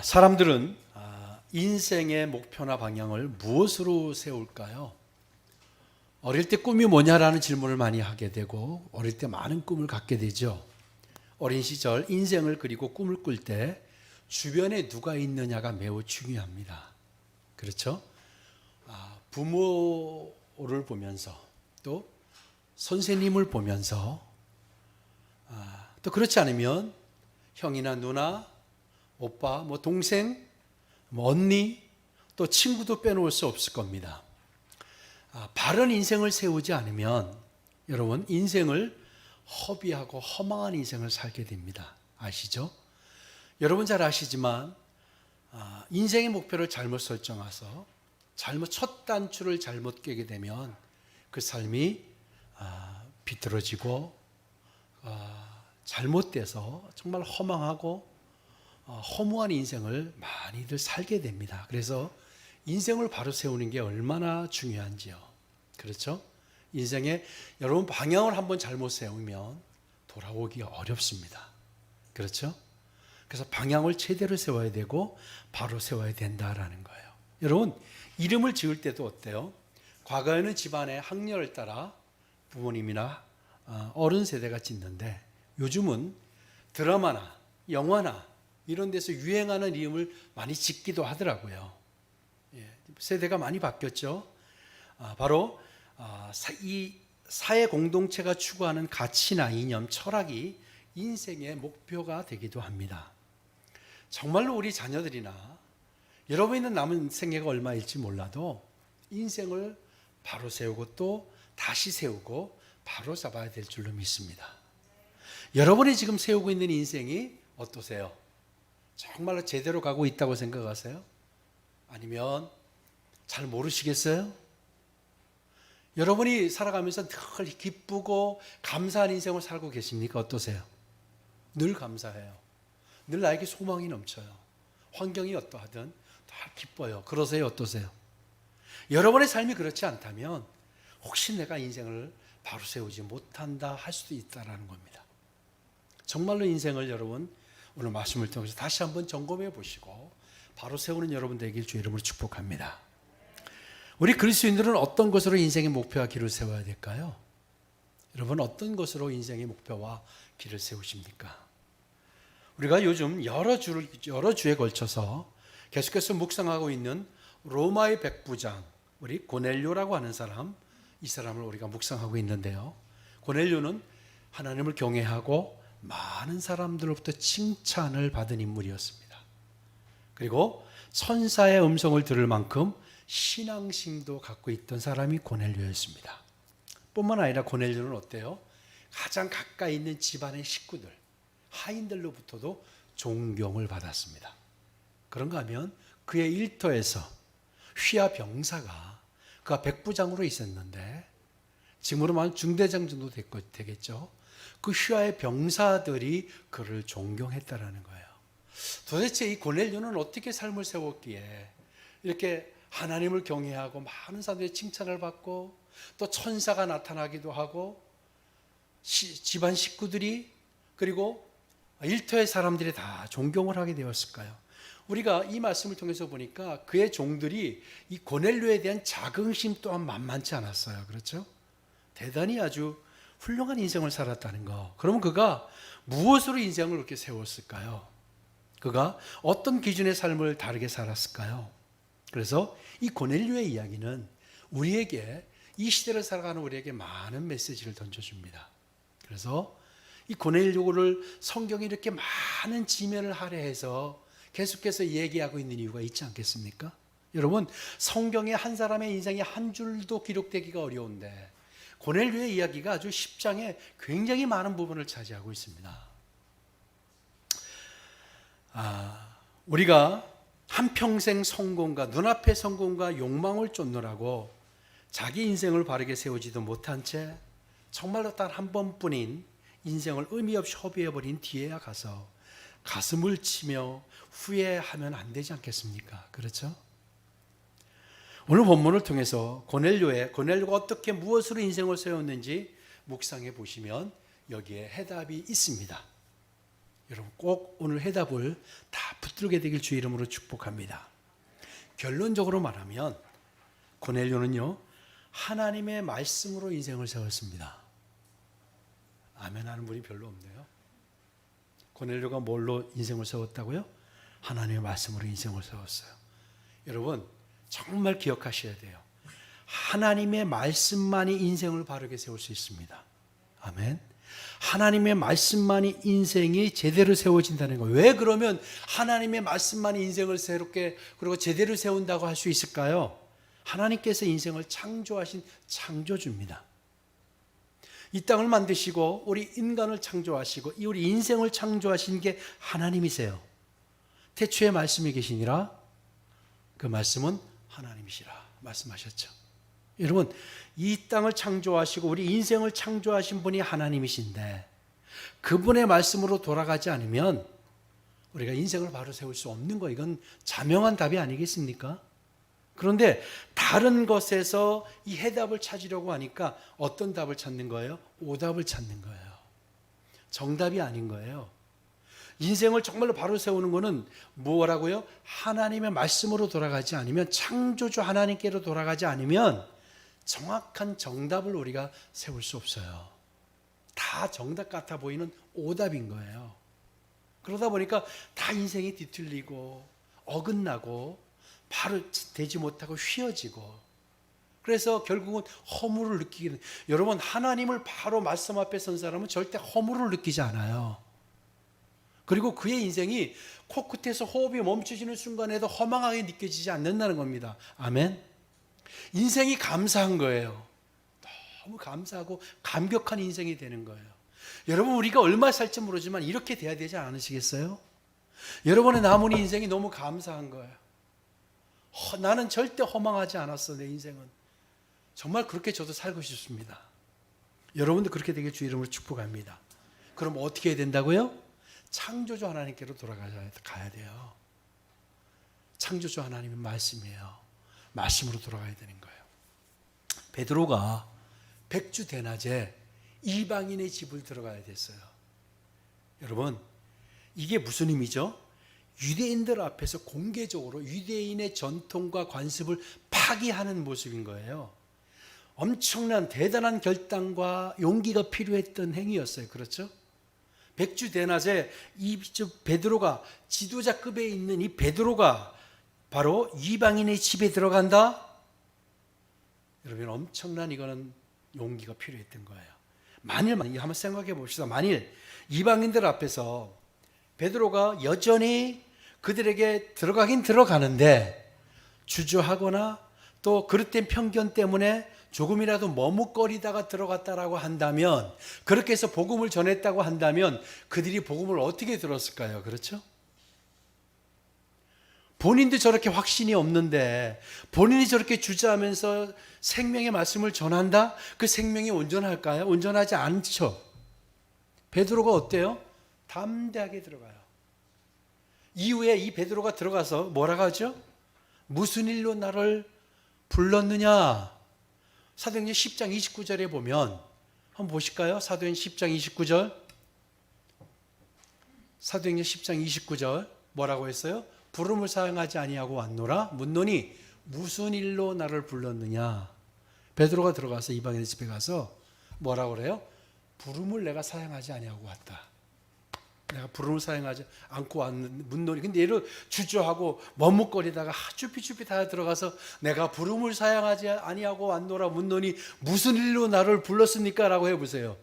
사람들은 인생의 목표나 방향을 무엇으로 세울까요? 어릴 때 꿈이 뭐냐라는 질문을 많이 하게 되고 어릴 때 많은 꿈을 갖게 되죠. 어린 시절 인생을 그리고 꿈을 꿀 때 주변에 누가 있느냐가 매우 중요합니다. 그렇죠? 부모를 보면서 또 선생님을 보면서 또 그렇지 않으면 형이나 누나, 오빠, 동생, 언니, 또 친구도 빼놓을 수 없을 겁니다. 바른 인생을 세우지 않으면 여러분 인생을 허비하고 허망한 인생을 살게 됩니다. 아시죠? 여러분 잘 아시지만 인생의 목표를 잘못 설정해서 첫 단추를 잘못 깨게 되면 그 삶이 비뚤어지고 잘못돼서 정말 허망하고 허무한 인생을 많이들 살게 됩니다. 그래서 인생을 바로 세우는 게 얼마나 중요한지요. 그렇죠? 인생에 여러분 방향을 한번 잘못 세우면 돌아오기가 어렵습니다. 그렇죠? 그래서 방향을 제대로 세워야 되고 바로 세워야 된다라는 거예요. 여러분 이름을 지을 때도 어때요? 과거에는 집안의 학렬을 따라 부모님이나 어른 세대가 짓는데 요즘은 드라마나 영화나 이런 데서 유행하는 이름을 많이 짓기도 하더라고요. 세대가 많이 바뀌었죠. 바로 이 사회 공동체가 추구하는 가치나 이념, 철학이 인생의 목표가 되기도 합니다. 정말로 우리 자녀들이나 여러분의 남은 생애가 얼마일지 몰라도 인생을 바로 세우고 또 다시 세우고 바로 잡아야 될 줄로 믿습니다. 여러분이 지금 세우고 있는 인생이 어떠세요? 정말로 제대로 가고 있다고 생각하세요? 아니면 잘 모르시겠어요? 여러분이 살아가면서 늘 기쁘고 감사한 인생을 살고 계십니까? 어떠세요? 늘 감사해요. 늘 나에게 소망이 넘쳐요. 환경이 어떠하든 다 기뻐요. 그러세요? 어떠세요? 여러분의 삶이 그렇지 않다면 혹시 내가 인생을 바로 세우지 못한다 할 수도 있다는 겁니다. 정말로 인생을 여러분 오늘 말씀을 통해서 다시 한번 점검해 보시고 바로 세우는 여러분 되길 주의 이름으로 축복합니다. 우리 그리스도인들은 어떤 것으로 인생의 목표와 길을 세워야 될까요? 여러분 어떤 것으로 인생의 목표와 길을 세우십니까? 우리가 요즘 여러 주에 걸쳐서 계속해서 묵상하고 있는 로마의 백부장 우리 고넬료라고 하는 사람, 이 사람을 우리가 묵상하고 있는데요. 고넬료는 하나님을 경외하고 많은 사람들로부터 칭찬을 받은 인물이었습니다. 그리고 천사의 음성을 들을 만큼 신앙심도 갖고 있던 사람이 고넬료였습니다. 뿐만 아니라 고넬료는 어때요? 가장 가까이 있는 집안의 식구들, 하인들로부터도 존경을 받았습니다. 그런가 하면 그의 일터에서 휘하 병사가 그가 백부장으로 있었는데 지금으로 말하면 중대장 정도 되겠죠. 그 휘하의 병사들이 그를 존경했다라는 거예요. 도대체 이 고넬료는 어떻게 삶을 세웠기에 이렇게 하나님을 경외하고 많은 사람들의 칭찬을 받고 또 천사가 나타나기도 하고 집안 식구들이 그리고 일터의 사람들이 다 존경을 하게 되었을까요? 우리가 이 말씀을 통해서 보니까 그의 종들이 이 고넬료에 대한 자긍심 또한 만만치 않았어요. 그렇죠? 대단히 아주 훌륭한 인생을 살았다는 거. 그러면 그가 무엇으로 인생을 그렇게 세웠을까요? 그가 어떤 기준의 삶을 다르게 살았을까요? 그래서 이 고넬료의 이야기는 우리에게 이 시대를 살아가는 우리에게 많은 메시지를 던져줍니다. 그래서 이 고넬료를 성경이 이렇게 많은 지면을 할애해서 계속해서 얘기하고 있는 이유가 있지 않겠습니까? 여러분 성경에 한 사람의 인생이 한 줄도 기록되기가 어려운데 고넬료의 이야기가 아주 10장에 굉장히 많은 부분을 차지하고 있습니다. 우리가 한평생 성공과 눈앞의 성공과 욕망을 쫓느라고 자기 인생을 바르게 세우지도 못한 채 정말로 단 한 번뿐인 인생을 의미 없이 허비해버린 뒤에야 가서 가슴을 치며 후회하면 안 되지 않겠습니까? 그렇죠? 오늘 본문을 통해서 고넬료가 어떻게 무엇으로 인생을 세웠는지 묵상해 보시면 여기에 해답이 있습니다. 여러분 꼭 오늘 해답을 다 붙들게 되길 주의 이름으로 축복합니다. 결론적으로 말하면 고넬료는요, 하나님의 말씀으로 인생을 세웠습니다. 아멘 하는 분이 별로 없네요. 고넬료가 뭘로 인생을 세웠다고요? 하나님의 말씀으로 인생을 세웠어요. 여러분 정말 기억하셔야 돼요. 하나님의 말씀만이 인생을 바르게 세울 수 있습니다. 아멘. 하나님의 말씀만이 인생이 제대로 세워진다는 거예요. 왜 그러면 하나님의 말씀만이 인생을 새롭게 그리고 제대로 세운다고 할 수 있을까요? 하나님께서 인생을 창조하신 창조주입니다. 이 땅을 만드시고 우리 인간을 창조하시고 우리 인생을 창조하신 게 하나님이세요. 태초에 말씀이 계시니라 그 말씀은 하나님이시라 말씀하셨죠. 여러분 이 땅을 창조하시고 우리 인생을 창조하신 분이 하나님이신데 그분의 말씀으로 돌아가지 않으면 우리가 인생을 바로 세울 수 없는 거, 이건 자명한 답이 아니겠습니까? 그런데 다른 것에서 이 해답을 찾으려고 하니까 어떤 답을 찾는 거예요? 오답을 찾는 거예요. 정답이 아닌 거예요. 인생을 정말로 바로 세우는 것은 뭐라고요? 하나님의 말씀으로 돌아가지 않으면, 창조주 하나님께로 돌아가지 않으면 정확한 정답을 우리가 세울 수 없어요. 다 정답 같아 보이는 오답인 거예요. 그러다 보니까 다 인생이 뒤틀리고 어긋나고 바로 되지 못하고 휘어지고, 그래서 결국은 허물을 느끼게 돼요. 여러분 하나님을 바로 말씀 앞에 선 사람은 절대 허물을 느끼지 않아요. 그리고 그의 인생이 코끝에서 호흡이 멈춰지는 순간에도 허망하게 느껴지지 않는다는 겁니다. 아멘. 인생이 감사한 거예요. 너무 감사하고 감격한 인생이 되는 거예요. 여러분 우리가 얼마 살지 모르지만 이렇게 돼야 되지 않으시겠어요? 여러분의 남은 인생이 너무 감사한 거예요. 나는 절대 허망하지 않았어. 내 인생은 정말 그렇게 저도 살고 싶습니다. 여러분도 그렇게 되길 주 이름으로 축복합니다. 그럼 어떻게 해야 된다고요? 창조주 하나님께로 돌아가야 돼요. 창조주 하나님의 말씀이에요. 말씀으로 돌아가야 되는 거예요. 베드로가 백주 대낮에 이방인의 집을 들어가야 됐어요. 여러분 이게 무슨 의미죠? 유대인들 앞에서 공개적으로 유대인의 전통과 관습을 파기하는 모습인 거예요. 엄청난 대단한 결단과 용기가 필요했던 행위였어요. 그렇죠? 백주 대낮에 이 베드로가, 지도자급에 있는 이 베드로가 바로 이방인의 집에 들어간다? 여러분 엄청난 이거는 용기가 필요했던 거예요. 만일 한번 생각해 봅시다. 만일 이방인들 앞에서 베드로가 여전히 그들에게 들어가긴 들어가는데 주저하거나 또 그릇된 편견 때문에 조금이라도 머뭇거리다가 들어갔다라고 한다면, 그렇게 해서 복음을 전했다고 한다면 그들이 복음을 어떻게 들었을까요? 그렇죠? 본인도 저렇게 확신이 없는데 본인이 저렇게 주저하면서 생명의 말씀을 전한다? 그 생명이 온전할까요? 온전하지 않죠. 베드로가 어때요? 담대하게 들어가요. 이후에 이 베드로가 들어가서 뭐라고 하죠? 무슨 일로 나를 불렀느냐? 사도행전 10장 29절에 보면 한번 보실까요? 사도행전 10장 29절. 사도행전 10장 29절 뭐라고 했어요? 부름을 사용하지 아니하고 왔노라 묻노니 무슨 일로 나를 불렀느냐? 베드로가 들어가서 이방인의 집에 가서 뭐라고 그래요? 부름을 내가 사용하지 아니하고 왔다. 내가 부름을 사용하지 않고 왔는 묻노니. 근데 얘를 주저하고 머뭇거리다가 쭈삣쭈삣 다 들어가서 내가 부름을 사용하지 아니하고 왔노라 묻노니 무슨 일로 나를 불렀습니까? 라고 해보세요.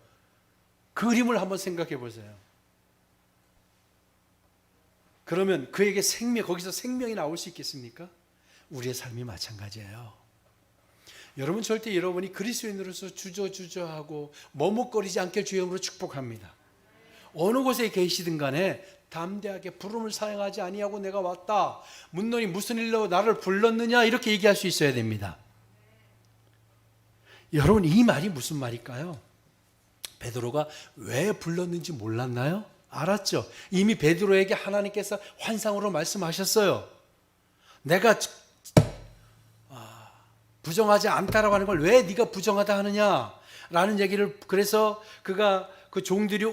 그 그림을 한번 생각해 보세요. 그러면 그에게 거기서 생명이 나올 수 있겠습니까? 우리의 삶이 마찬가지예요. 여러분 절대 여러분이 그리스도인으로서 주저하고 머뭇거리지 않게 주의 이름으로 축복합니다. 어느 곳에 계시든 간에 담대하게 부름을 사용하지 아니하고 내가 왔다. 묻노니 무슨 일로 나를 불렀느냐? 이렇게 얘기할 수 있어야 됩니다. 여러분 이 말이 무슨 말일까요? 베드로가 왜 불렀는지 몰랐나요? 알았죠. 이미 베드로에게 하나님께서 환상으로 말씀하셨어요. 내가 부정하지 않다라고 하는 걸 왜 네가 부정하다 하느냐? 라는 얘기를, 그래서 그가 그 종들이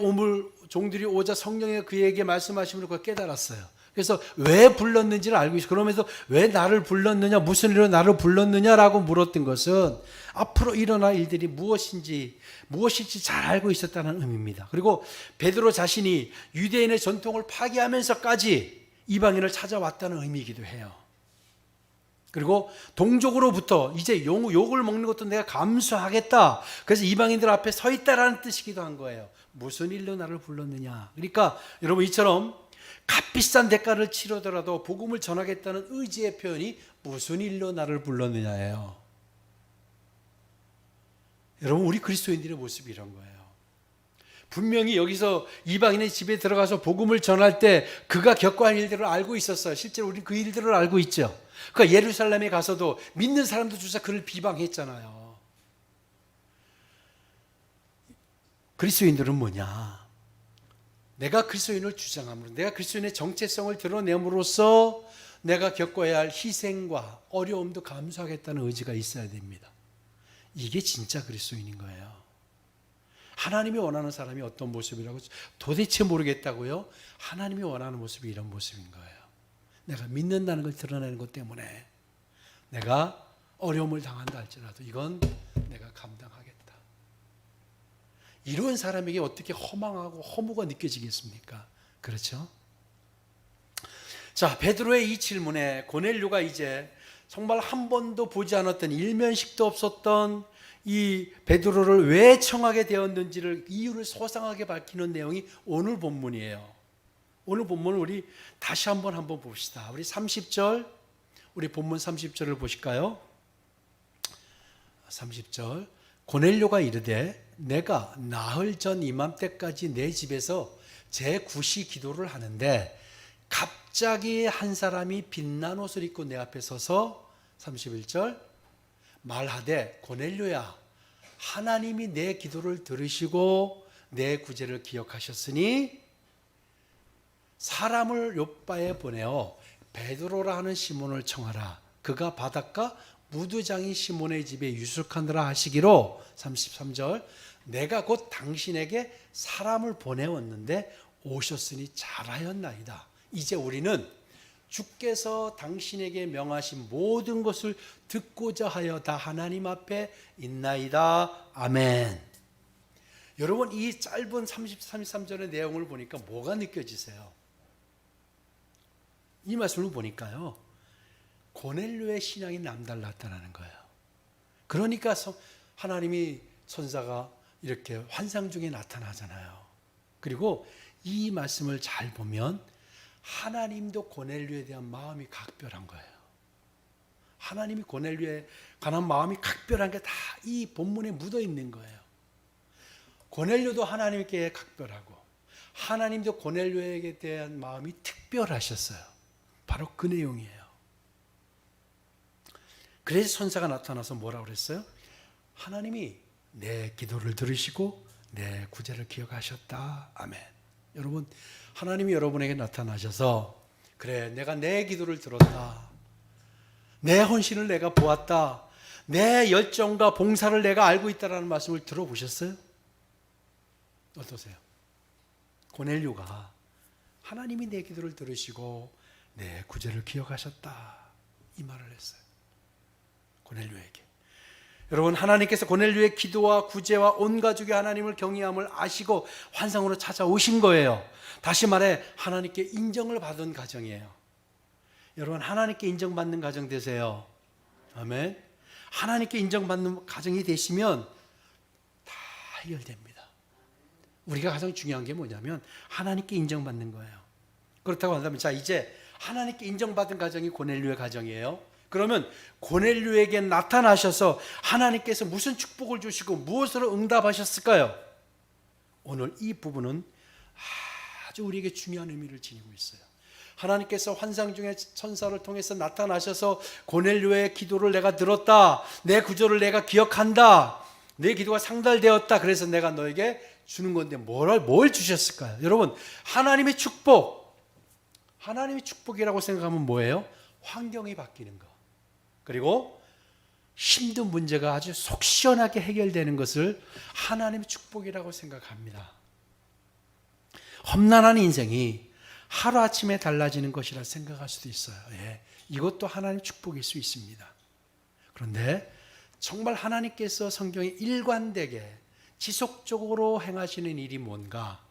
오자 성령이 그에게 말씀하시면 그걸 깨달았어요. 그래서 왜 불렀는지를 알고 있어요. 그러면서 왜 나를 불렀느냐, 무슨 일로 나를 불렀느냐라고 물었던 것은 앞으로 일어날 일들이 무엇일지 잘 알고 있었다는 의미입니다. 그리고 베드로 자신이 유대인의 전통을 파괴하면서까지 이방인을 찾아왔다는 의미이기도 해요. 그리고 동족으로부터 이제 욕을 먹는 것도 내가 감수하겠다. 그래서 이방인들 앞에 서 있다라는 뜻이기도 한 거예요. 무슨 일로 나를 불렀느냐. 그러니까 여러분 이처럼 값비싼 대가를 치르더라도 복음을 전하겠다는 의지의 표현이 무슨 일로 나를 불렀느냐예요. 여러분 우리 그리스도인들의 모습이 이런 거예요. 분명히 여기서 이방인의 집에 들어가서 복음을 전할 때 그가 겪어한 일들을 알고 있었어요. 실제로 우리는 그 일들을 알고 있죠. 그러니까 예루살렘에 가서도 믿는 사람들 주사 그를 비방했잖아요. 그리스도인들은 뭐냐? 내가 그리스도인을 주장함으로, 내가 그리스도인의 정체성을 드러냄으로써 내가 겪어야 할 희생과 어려움도 감수하겠다는 의지가 있어야 됩니다. 이게 진짜 그리스도인인 거예요. 하나님이 원하는 사람이 어떤 모습이라고 도대체 모르겠다고요? 하나님이 원하는 모습이 이런 모습인 거예요. 내가 믿는다는 걸 드러내는 것 때문에 내가 어려움을 당한다 할지라도 이건 내가 감당하겠다. 이런 사람에게 어떻게 허망하고 허무가 느껴지겠습니까? 그렇죠? 자, 베드로의 이 질문에 고넬료가 이제 정말 한 번도 보지 않았던 일면식도 없었던 이 베드로를 왜 청하게 되었는지를 이유를 소상하게 밝히는 내용이 오늘 본문이에요. 오늘 본문을 우리 다시 한번 봅시다. 우리 30절, 우리 본문 30절을 보실까요? 30절. 고넬료가 이르되 내가 나흘 전 이맘때까지 내 집에서 제9시 기도를 하는데 갑자기 한 사람이 빛난 옷을 입고 내 앞에 서서 31절 말하되 고넬료야 하나님이 내 기도를 들으시고 내 구제를 기억하셨으니 사람을 요바에 보내어 베드로라 하는 시몬을 청하라. 그가 바닷가 무두장이 시몬의 집에 유숙하느라 하시기로 33절 내가 곧 당신에게 사람을 보내었는데 오셨으니 잘하였나이다. 이제 우리는 주께서 당신에게 명하신 모든 것을 듣고자 하여 다 하나님 앞에 있나이다. 아멘. 여러분 이 짧은 33절의 내용을 보니까 뭐가 느껴지세요? 이 말씀을 보니까요. 고넬료의 신앙이 남달랐다는 거예요. 그러니까 하나님이 천사가 이렇게 환상 중에 나타나잖아요. 그리고 이 말씀을 잘 보면 하나님도 고넬료에 대한 마음이 각별한 거예요. 하나님이 고넬료에 관한 마음이 각별한 게 다 이 본문에 묻어 있는 거예요. 고넬료도 하나님께 각별하고 하나님도 고넬료에게 대한 마음이 특별하셨어요. 바로 그 내용이에요. 그래서 천사가 나타나서 뭐라고 그랬어요? 하나님이 내 기도를 들으시고 내 구제를 기억하셨다. 아멘. 여러분 하나님이 여러분에게 나타나셔서 그래 내가 내 기도를 들었다. 내 헌신을 내가 보았다. 내 열정과 봉사를 내가 알고 있다라는 말씀을 들어보셨어요? 어떠세요? 고넬료가 하나님이 내 기도를 들으시고 내 구제를 기억하셨다. 이 말을 했어요. 고넬료에게. 여러분 하나님께서 고넬료의 기도와 구제와 온 가족이 하나님을 경외함을 아시고 환상으로 찾아오신 거예요. 다시 말해 하나님께 인정을 받은 가정이에요. 여러분 하나님께 인정받는 가정 되세요. 아멘. 하나님께 인정받는 가정이 되시면 다 해결됩니다. 우리가 가장 중요한 게 뭐냐면 하나님께 인정받는 거예요. 그렇다고 한다면 자 이제 하나님께 인정받은 가정이 고넬료의 가정이에요. 그러면 고넬료에게 나타나셔서 하나님께서 무슨 축복을 주시고 무엇으로 응답하셨을까요? 오늘 이 부분은 아주 우리에게 중요한 의미를 지니고 있어요. 하나님께서 환상 중에 천사를 통해서 나타나셔서 고넬료의 기도를 내가 들었다. 내 구조를 내가 기억한다. 내 기도가 상달되었다. 그래서 내가 너에게 주는 건데 뭘 주셨을까요? 여러분 하나님의 축복, 하나님의 축복이라고 생각하면 뭐예요? 환경이 바뀌는 거. 그리고 힘든 문제가 아주 속 시원하게 해결되는 것을 하나님의 축복이라고 생각합니다. 험난한 인생이 하루아침에 달라지는 것이라 생각할 수도 있어요. 예, 이것도 하나님의 축복일 수 있습니다. 그런데 정말 하나님께서 성경에 일관되게 지속적으로 행하시는 일이 뭔가,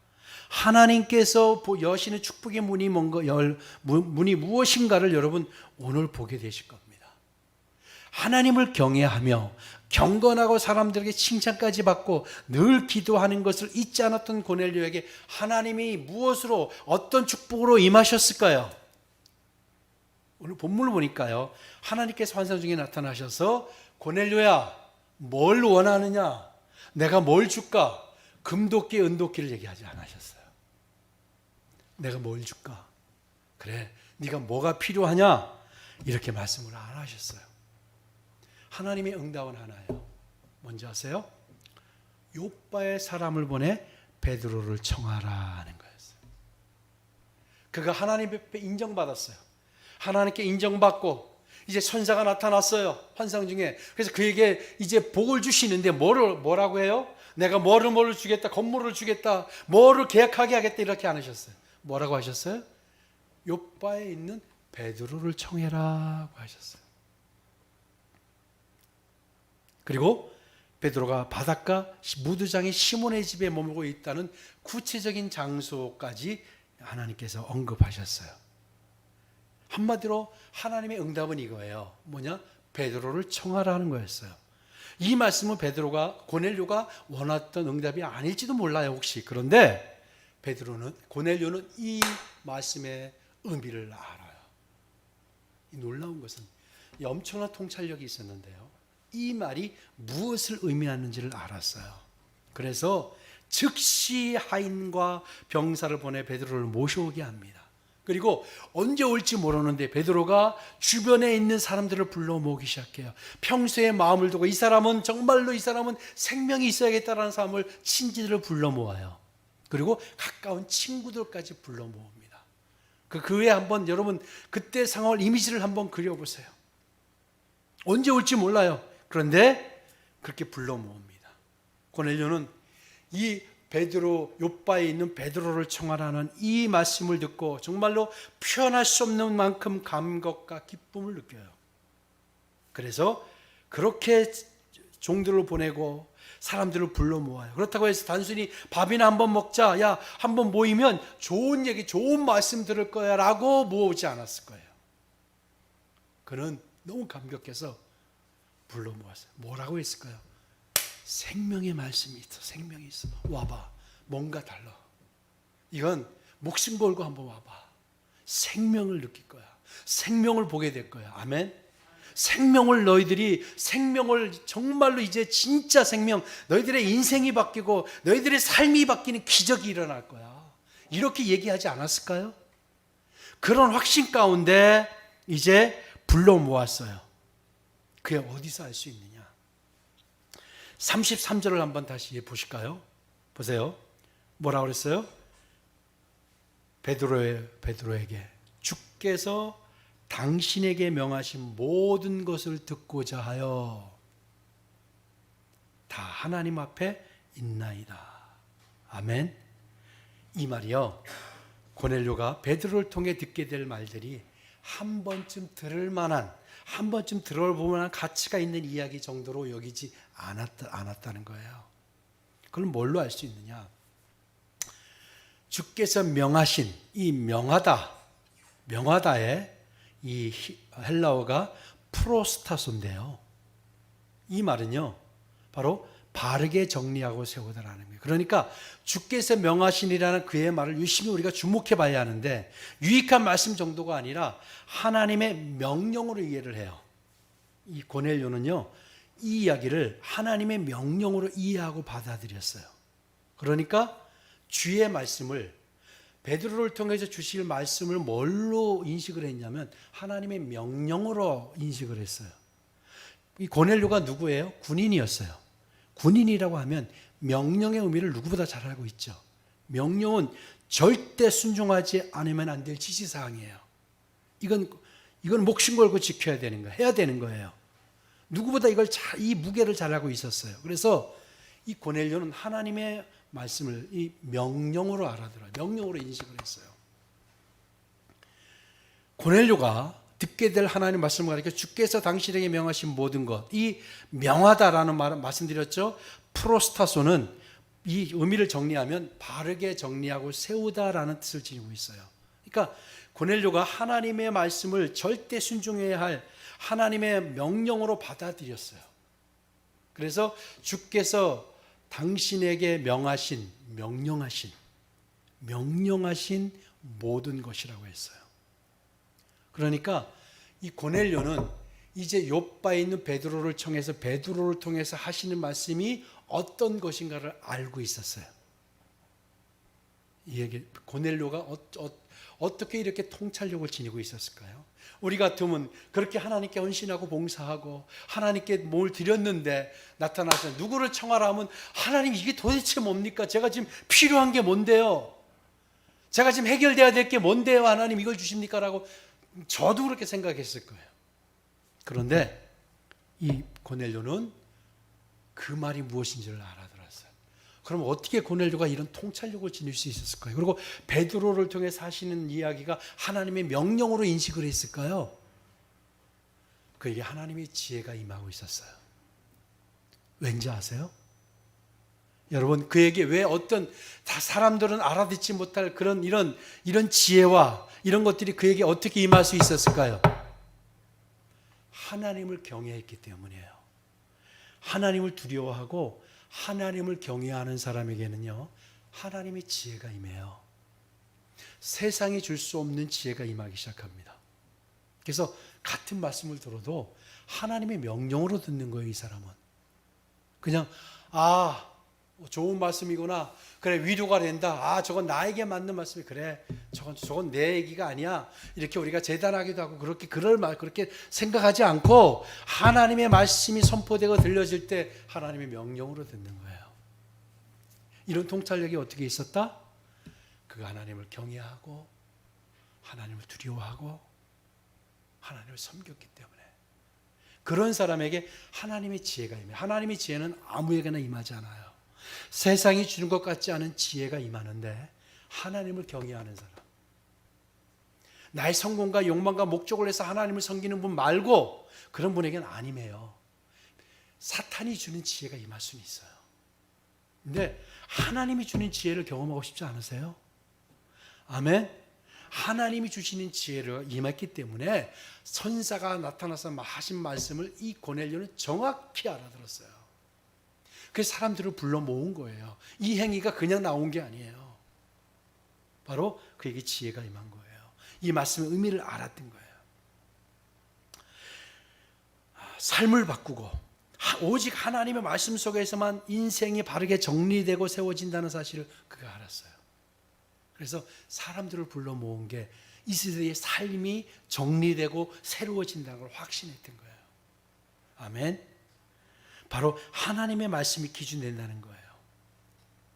하나님께서 여시는 축복의 문이 문이 무엇인가를 여러분 오늘 보게 되실 겁니다. 하나님을 경외하며 경건하고 사람들에게 칭찬까지 받고 늘 기도하는 것을 잊지 않았던 고넬료에게 하나님이 무엇으로, 어떤 축복으로 임하셨을까요? 오늘 본문을 보니까요, 하나님께서 환상 중에 나타나셔서 고넬료야, 뭘 원하느냐? 내가 뭘 줄까? 금도끼, 은도끼를 얘기하지 않으셨어요. 내가 뭘 줄까? 그래, 네가 뭐가 필요하냐? 이렇게 말씀을 안 하셨어요. 하나님의 응답은 하나예요. 뭔지 아세요? 요빠의 사람을 보내 베드로를 청하라 하는 거였어요. 그가 하나님 앞에 인정받았어요. 하나님께 인정받고 이제 천사가 나타났어요, 환상 중에. 그래서 그에게 이제 복을 주시는데 뭐라고 해요? 내가 뭐를 주겠다, 건물을 주겠다, 뭐를 계약하게 하겠다, 이렇게 안 하셨어요. 뭐라고 하셨어요? 요빠에 있는 베드로를 청해라고 하셨어요. 그리고 베드로가 바닷가 무두장의 시몬의 집에 머물고 있다는 구체적인 장소까지 하나님께서 언급하셨어요. 한마디로 하나님의 응답은 이거예요. 뭐냐? 베드로를 청하라는 거였어요. 이 말씀은 고넬료가 원했던 응답이 아닐지도 몰라요, 혹시. 그런데 고넬료는 이 말씀의 의미를 알아요. 이 놀라운 것은 이 엄청난 통찰력이 있었는데요, 이 말이 무엇을 의미하는지를 알았어요. 그래서 즉시 하인과 병사를 보내 베드로를 모셔오게 합니다. 그리고 언제 올지 모르는데 베드로가 주변에 있는 사람들을 불러 모으기 시작해요. 평소에 마음을 두고 이 사람은 생명이 있어야겠다라는 사람을, 친지들을 불러 모아요. 그리고 가까운 친구들까지 불러 모읍니다. 그 외에 한번 여러분 그때 상황을, 이미지를 한번 그려보세요. 언제 올지 몰라요. 그런데 그렇게 불러 모읍니다. 고넬료는 이 요빠에 있는 베드로를 청하라는 이 말씀을 듣고 정말로 표현할 수 없는 만큼 감격과 기쁨을 느껴요. 그래서 그렇게 종들을 보내고 사람들을 불러 모아요. 그렇다고 해서 단순히 밥이나 한번 먹자, 야 한번 모이면 좋은 얘기, 좋은 말씀 들을 거야 라고 모으지 않았을 거예요. 그는 너무 감격해서 불러 모았어요. 뭐라고 했을까요? 생명의 말씀이 있어. 생명이 있어. 와봐. 뭔가 달라. 이건 목숨 걸고 한번 와봐. 생명을 느낄 거야. 생명을 보게 될 거야. 아멘. 생명을 정말로 이제 진짜 생명, 너희들의 인생이 바뀌고 너희들의 삶이 바뀌는 기적이 일어날 거야. 이렇게 얘기하지 않았을까요? 그런 확신 가운데 이제 불러 모았어요. 그게 어디서 알 수 있느냐? 33절을 한번 다시 보실까요? 보세요. 뭐라고 그랬어요? 베드로에게 주께서 당신에게 명하신 모든 것을 듣고자 하여 다 하나님 앞에 있나이다. 아멘. 이 말이요, 고넬료가 베드로를 통해 듣게 될 말들이 한 번쯤 들어볼 만한 가치가 있는 이야기 정도로 여기지 않았다는 거예요. 그걸 뭘로 알 수 있느냐? 주께서 명하신 이 명하다의 이 헬라어가 프로스타소인데요, 이 말은요 바로 바르게 정리하고 세우다라는 거예요. 그러니까 주께서 명하신이라는 그의 말을 유심히 우리가 주목해 봐야 하는데, 유익한 말씀 정도가 아니라 하나님의 명령으로 이해를 해요. 이 고넬료는요 이 이야기를 하나님의 명령으로 이해하고 받아들였어요. 그러니까 주의 말씀을, 베드로를 통해서 주실 말씀을 뭘로 인식을 했냐면 하나님의 명령으로 인식을 했어요. 이 고넬료가 누구예요? 군인이었어요. 군인이라고 하면 명령의 의미를 누구보다 잘 알고 있죠. 명령은 절대 순종하지 않으면 안 될 지시사항이에요. 이건 목숨 걸고 지켜야 되는 거예요. 해야 되는 거예요. 누구보다 이 무게를 잘 알고 있었어요. 그래서 이 고넬료는 하나님의 말씀을 이 명령으로 알아들어요. 명령으로 인식을 했어요. 고넬료가 듣게 될 하나님의 말씀을 가리켜 주께서 당신에게 명하신 모든 것, 이 명하다라는 말은 말씀드렸죠. 프로스타소는 이 의미를 정리하면 바르게 정리하고 세우다라는 뜻을 지니고 있어요. 그러니까 고넬료가 하나님의 말씀을 절대 순종해야 할 하나님의 명령으로 받아들였어요. 그래서 주께서 당신에게 명령하신 모든 것이라고 했어요. 그러니까 이 고넬료는 이제 욥바에 있는 베드로를 통해서 하시는 말씀이 어떤 것인가를 알고 있었어요. 이 얘기 고넬료가 어떻게 이렇게 통찰력을 지니고 있었을까요? 우리 같으면 그렇게 하나님께 헌신하고 봉사하고 하나님께 뭘 드렸는데 나타나서 누구를 청하라 하면 하나님 이게 도대체 뭡니까? 제가 지금 필요한 게 뭔데요? 제가 지금 해결돼야 될 게 뭔데요? 하나님 이걸 주십니까? 라고 저도 그렇게 생각했을 거예요. 그런데 이 고넬료는 그 말이 무엇인지를 알아들었어요. 그럼 어떻게 고넬료가 이런 통찰력을 지닐 수 있었을까요? 그리고 베드로를 통해서 하시는 이야기가 하나님의 명령으로 인식을 했을까요? 그에게 하나님의 지혜가 임하고 있었어요. 왠지 아세요? 여러분, 그에게 왜 다 사람들은 알아듣지 못할 이런 지혜와 이런 것들이 그에게 어떻게 임할 수 있었을까요? 하나님을 경외했기 때문이에요. 하나님을 두려워하고 하나님을 경외하는 사람에게는요, 하나님의 지혜가 임해요. 세상이 줄 수 없는 지혜가 임하기 시작합니다. 그래서 같은 말씀을 들어도 하나님의 명령으로 듣는 거예요. 이 사람은 그냥 좋은 말씀이구나, 그래 위로가 된다, 저건 나에게 맞는 말씀이, 그래 저건 내 얘기가 아니야, 이렇게 우리가 재단하기도 하고 그렇게 생각하지 않고 하나님의 말씀이 선포되고 들려질 때 하나님의 명령으로 듣는 거예요. 이런 통찰력이 어떻게 있었다? 그가 하나님을 경외하고 하나님을 두려워하고 하나님을 섬겼기 때문에. 그런 사람에게 하나님의 지혜가 임해요. 하나님의 지혜는 아무에게나 임하지 않아요. 세상이 주는 것 같지 않은 지혜가 임하는데 하나님을 경외하는 사람, 나의 성공과 욕망과 목적을 해서 하나님을 섬기는 분 말고 그런 분에게는 안 임해요. 사탄이 주는 지혜가 임할 수는 있어요. 근데 하나님이 주는 지혜를 경험하고 싶지 않으세요? 아멘. 하나님이 주시는 지혜를 임했기 때문에 선사가 나타나서 하신 말씀을 이 고넬료는 정확히 알아들었어요. 그래서 사람들을 불러 모은 거예요. 이 행위가 그냥 나온 게 아니에요. 바로 그에게 지혜가 임한 거예요. 이 말씀의 의미를 알았던 거예요. 삶을 바꾸고 오직 하나님의 말씀 속에서만 인생이 바르게 정리되고 세워진다는 사실을 그가 알았어요. 그래서 사람들을 불러 모은 게 이 세대의 삶이 정리되고 새로워진다는 걸 확신했던 거예요. 아멘. 바로 하나님의 말씀이 기준 된다는 거예요.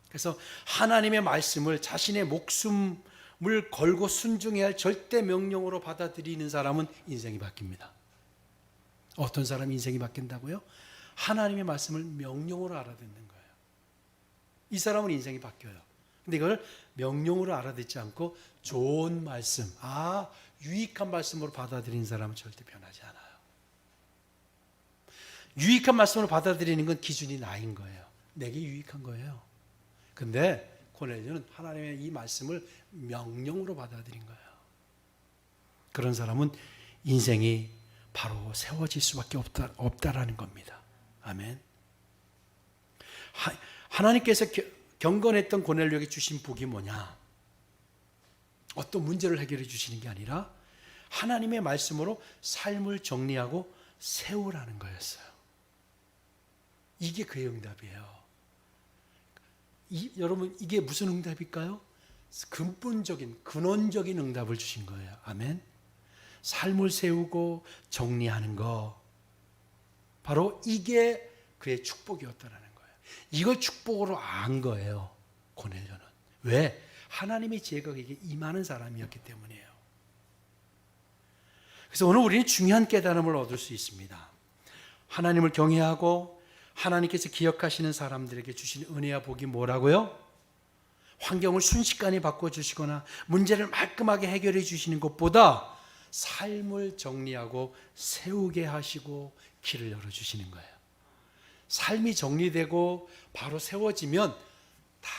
그래서 하나님의 말씀을 자신의 목숨을 걸고 순종해야 할 절대 명령으로 받아들이는 사람은 인생이 바뀝니다. 어떤 사람이 인생이 바뀐다고요? 하나님의 말씀을 명령으로 알아듣는 거예요. 이 사람은 인생이 바뀌어요. 근데 이걸 명령으로 알아듣지 않고 좋은 말씀, 유익한 말씀으로 받아들이는 사람은 절대 변하지 않아요. 유익한 말씀으로 받아들이는 건 기준이 나인 거예요. 내게 유익한 거예요. 근데 고넬료는 하나님의 이 말씀을 명령으로 받아들인 거예요. 그런 사람은 인생이 바로 세워질 수밖에 없다라는 겁니다. 아멘. 하나님께서 경건했던 고넬료에게 주신 복이 뭐냐? 어떤 문제를 해결해 주시는 게 아니라 하나님의 말씀으로 삶을 정리하고 세우라는 거였어요. 이게 그의 응답이에요. 여러분, 이게 무슨 응답일까요? 근원적인 응답을 주신 거예요. 아멘. 삶을 세우고 정리하는 거, 바로 이게 그의 축복이었다라는 거예요. 이걸 축복으로 안 거예요, 고넬료는. 왜? 하나님의 지혜가 그에게 임하는 사람이었기 때문이에요. 그래서 오늘 우리는 중요한 깨달음을 얻을 수 있습니다. 하나님을 경외하고 하나님께서 기억하시는 사람들에게 주신 은혜와 복이 뭐라고요? 환경을 순식간에 바꿔주시거나 문제를 말끔하게 해결해 주시는 것보다 삶을 정리하고 세우게 하시고 길을 열어주시는 거예요. 삶이 정리되고 바로 세워지면 다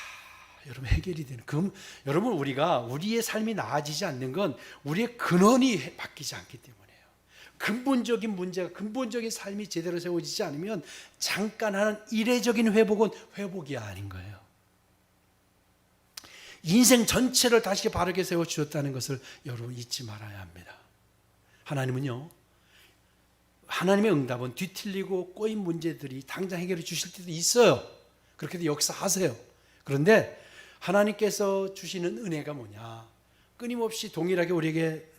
여러분 해결이 되는. 그럼 여러분 우리가 우리의 삶이 나아지지 않는 건 우리의 근원이 바뀌지 않기 때문이에요. 근본적인 문제가, 근본적인 삶이 제대로 세워지지 않으면 잠깐 하는 이례적인 회복은 회복이 아닌 거예요. 인생 전체를 다시 바르게 세워주셨다는 것을 여러분 잊지 말아야 합니다. 하나님은요, 하나님의 응답은 뒤틀리고 꼬인 문제들이 당장 해결해 주실 때도 있어요. 그렇게도 역사하세요. 그런데 하나님께서 주시는 은혜가 뭐냐? 끊임없이 동일하게 우리에게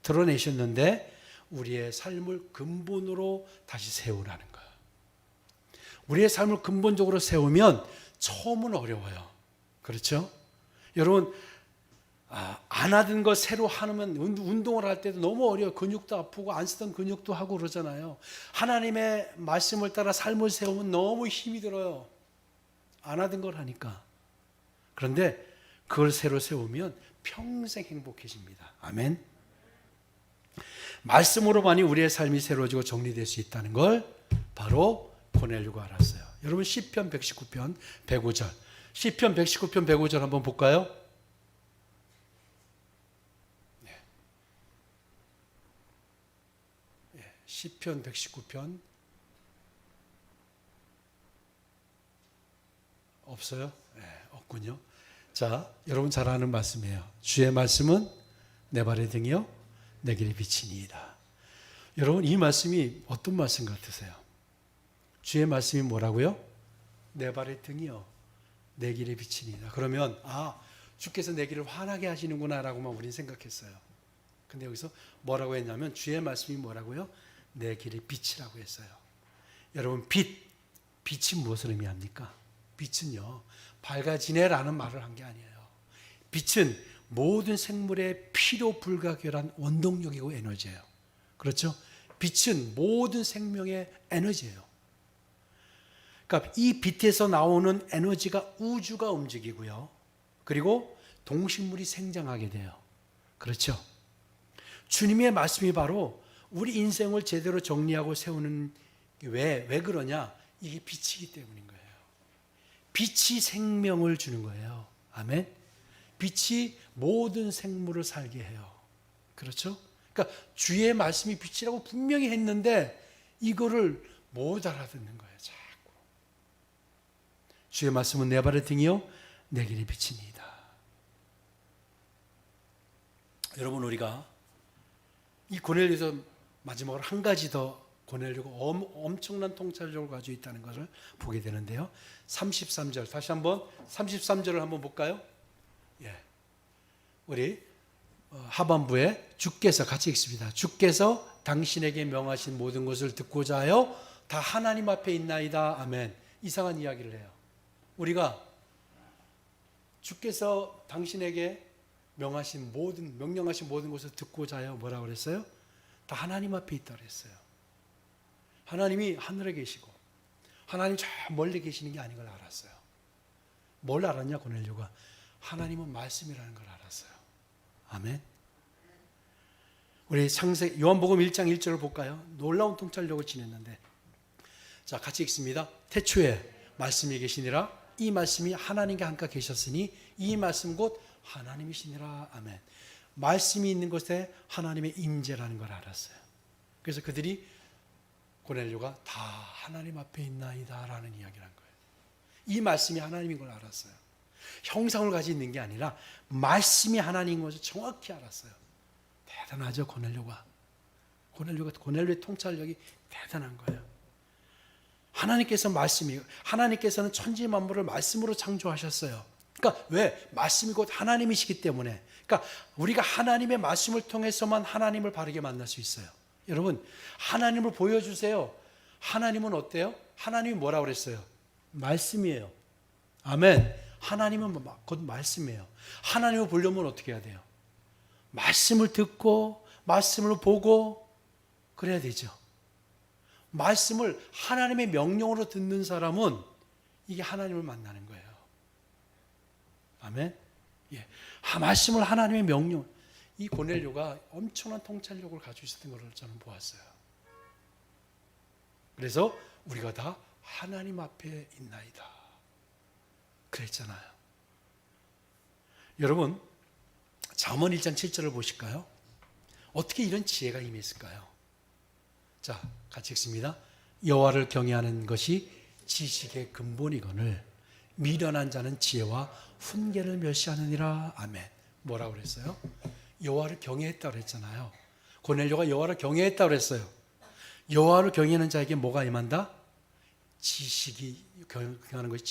드러내셨는데 우리의 삶을 근본으로 다시 세우라는 거예요. 우리의 삶을 근본적으로 세우면 처음은 어려워요. 그렇죠? 여러분, 안 하던 거 새로 하면 운동을 할 때도 너무 어려워요. 근육도 아프고 안 쓰던 근육도 하고 그러잖아요. 하나님의 말씀을 따라 삶을 세우면 너무 힘이 들어요. 안 하던 걸 하니까. 그런데 그걸 새로 세우면 평생 행복해집니다. 아멘. 말씀으로만이 우리의 삶이 새로워지고 정리될 수 있다는 걸 바로 고넬료가 알았어요. 여러분 시편 119편 105절. 시편 119편 105절 한번 볼까요? 네. 시편 119편 없어요? 네, 없군요. 자, 여러분 잘 아는 말씀이에요. 주의 말씀은 내 발의 등이요 내 길의 빛이니이다. 여러분 이 말씀이 어떤 말씀 같으세요? 주의 말씀이 뭐라고요? 내 발의 등이요 내 길의 빛이니이다. 그러면 주께서 내 길을 환하게 하시는구나 라고만 우리는 생각했어요. 근데 여기서 뭐라고 했냐면 주의 말씀이 뭐라고요? 내 길의 빛이라고 했어요. 여러분 빛이 무엇을 의미합니까? 빛은요 밝아지네라는 말을 한 게 아니에요. 빛은 모든 생물의 필요 불가결한 원동력이고 에너지예요. 그렇죠? 빛은 모든 생명의 에너지예요. 그러니까 이 빛에서 나오는 에너지가 우주가 움직이고요. 그리고 동식물이 생장하게 돼요. 그렇죠? 주님의 말씀이 바로 우리 인생을 제대로 정리하고 세우는 왜 그러냐? 이게 빛이기 때문인 거예요. 빛이 생명을 주는 거예요. 아멘. 빛이 모든 생물을 살게 해요. 그렇죠? 그러니까 주의 말씀이 빛이라고 분명히 했는데 이거를 못 알아듣는 거예요. 자꾸. 주의 말씀은 내 발의 등이요 내 길의 빛이니이다. 여러분 우리가 이 고넬료에서 마지막으로 한 가지 더 고넬료가 엄청난 통찰력을 가지고 있다는 것을 보게 되는데요. 33절 다시 한번 33절을 한번 볼까요? 예, 우리 하반부에 주께서 같이 읽습니다. 주께서 당신에게 명하신 모든 것을 듣고자 하여 다 하나님 앞에 있나이다. 아멘. 이상한 이야기를 해요. 우리가 주께서 당신에게 명령하신 모든 것을 듣고자 하여 뭐라고 그랬어요? 다 하나님 앞에 있다고 그랬어요. 하나님이 하늘에 계시고 하나님 저 멀리 계시는 게 아닌 걸 알았어요. 뭘 알았냐 고넬료가? 하나님은 말씀이라는 걸 알았어요. 아멘. 우리 요한복음 1장 1절을 볼까요? 놀라운 통찰력을 지녔는데 자 같이 읽습니다. 태초에 말씀이 계시니라 이 말씀이 하나님과 함께 계셨으니 이 말씀 곧 하나님이시니라. 아멘. 말씀이 있는 곳에 하나님의 임재라는 걸 알았어요. 그래서 그들이 고넬료가 다 하나님 앞에 있나이다 라는 이야기를 한 거예요. 이 말씀이 하나님인 걸 알았어요. 형상을 가지고 있는 게 아니라 말씀이 하나님인 것을 정확히 알았어요. 대단하죠 고넬료의 통찰력이 대단한 거예요. 하나님께서는 천지 만물을 말씀으로 창조하셨어요. 그러니까 왜? 말씀이 곧 하나님이시기 때문에. 그러니까 우리가 하나님의 말씀을 통해서만 하나님을 바르게 만날 수 있어요. 여러분 하나님을 보여주세요. 하나님은 어때요? 하나님이 뭐라고 그랬어요? 말씀이에요. 아멘. 하나님은 곧 말씀이에요. 하나님을 보려면 어떻게 해야 돼요? 말씀을 듣고 말씀을 보고 그래야 되죠. 말씀을 하나님의 명령으로 듣는 사람은 이게 하나님을 만나는 거예요. 아멘. 예. 말씀을 하나님의 명령. 이 고넬료가 엄청난 통찰력을 가지고 있었던 것을 저는 보았어요. 그래서 우리가 다 하나님 앞에 있나이다 그랬잖아요. 여러분 잠언 1장 7절을 보실까요? 어떻게 이런 지혜가 임했을까요? 자, 같이 읽습니다. 여호와를 경외하는 것이 지식의 근본이거늘 미련한 자는 지혜와 훈계를 멸시하느니라. 아멘. 뭐라고 그랬어요? 여호와를 경외했다고 그랬잖아요. 고넬료가 여호와를 경외했다고 그랬어요. 여호와를 경외하는 자에게 뭐가 임한다? 지식이, 경외하는 것이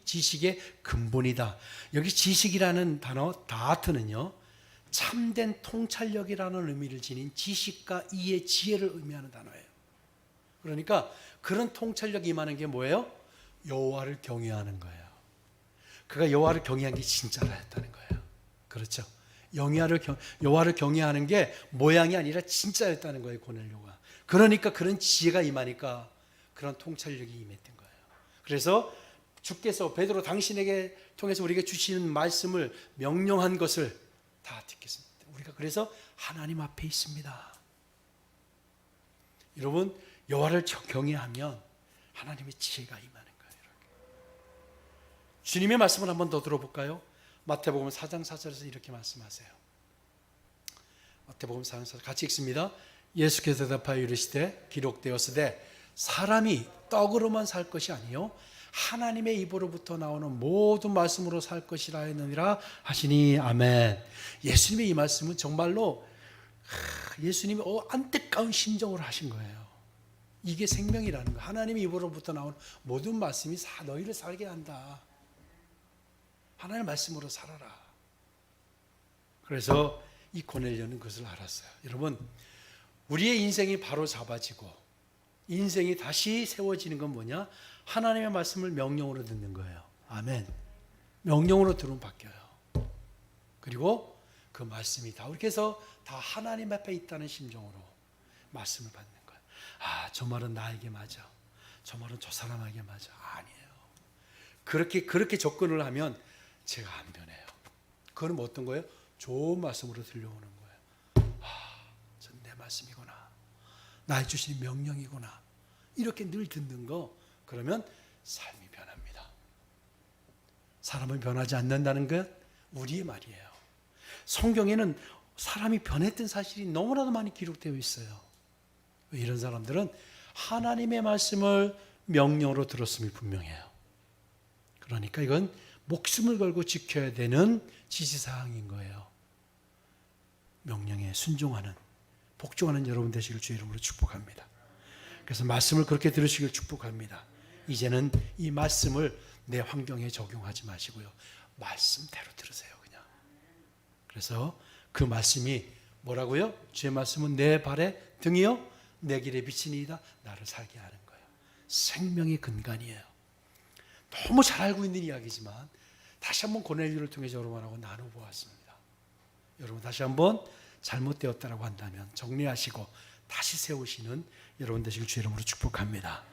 지식의 근본이다. 여기 지식이라는 단어 다트는요, 참된 통찰력이라는 의미를 지닌 지식과 이해, 지혜를 의미하는 단어예요. 그러니까 그런 통찰력이 임하는 게 뭐예요? 여호와를 경외하는 거예요. 그가 여호와를 경외한 게 진짜라였다는 거예요. 그렇죠? 여호와를 경외하는 게 모양이 아니라 진짜였다는 거예요, 고넬료가. 그러니까 그런 지혜가 임하니까 그런 통찰력이 임했던 거예요. 그래서 주께서 베드로 당신에게 통해서 우리에게 주시는 말씀을 명령한 것을 다 듣겠습니다. 우리가 그래서 하나님 앞에 있습니다. 여러분 여호와를 경외하면 하나님의 지혜가 임하는 거예요. 주님의 말씀을 한번 더 들어볼까요? 마태복음 4장 4절에서 이렇게 말씀하세요. 마태복음 4장 4절 같이 읽습니다. 예수께서 대답하여 이르시되 기록되었으되 사람이 떡으로만 살 것이 아니요 하나님의 입으로부터 나오는 모든 말씀으로 살 것이라 했느니라 하시니. 아멘. 예수님의 이 말씀은 정말로 예수님이 안타까운 심정으로 하신 거예요. 이게 생명이라는 거. 하나님의 입으로부터 나오는 모든 말씀이 너희를 살게 한다. 하나님의 말씀으로 살아라. 그래서 이 고넬료는 그것을 알았어요. 여러분 우리의 인생이 바로 잡아지고 인생이 다시 세워지는 건 뭐냐? 하나님의 말씀을 명령으로 듣는 거예요. 아멘. 명령으로 들으면 바뀌어요. 그리고 그 말씀이 다 이렇게 해서 다 하나님 앞에 있다는 심정으로 말씀을 받는 거예요. 저 말은 나에게 맞아. 저 말은 저 사람에게 맞아. 아니에요. 그렇게 접근을 하면 제가 안 변해요. 그건 어떤 거예요? 좋은 말씀으로 들려오는 거예요. 전 내 말씀이구나. 나의 주신 명령이구나. 이렇게 늘 듣는 거, 그러면 삶이 변합니다. 사람은 변하지 않는다는 것 우리의 말이에요. 성경에는 사람이 변했던 사실이 너무나도 많이 기록되어 있어요. 이런 사람들은 하나님의 말씀을 명령으로 들었음이 분명해요. 그러니까 이건 목숨을 걸고 지켜야 되는 지시사항인 거예요. 명령에 순종하는, 복종하는 여러분 되시길 주의 이름으로 축복합니다. 그래서 말씀을 그렇게 들으시길 축복합니다. 이제는 이 말씀을 내 환경에 적용하지 마시고요. 말씀대로 들으세요, 그냥. 그래서 그 말씀이 뭐라고요? 주의 말씀은 내 발의 등이요 내 길에 비치니이다. 나를 살게 하는 거예요. 생명의 근간이에요. 너무 잘 알고 있는 이야기지만 다시 한번 고넬료를 통해서 여러분하고 나눠보았습니다. 여러분 다시 한번 잘못되었다라고 한다면 정리하시고 다시 세우시는 여러분 되시길 주의 이름으로 축복합니다.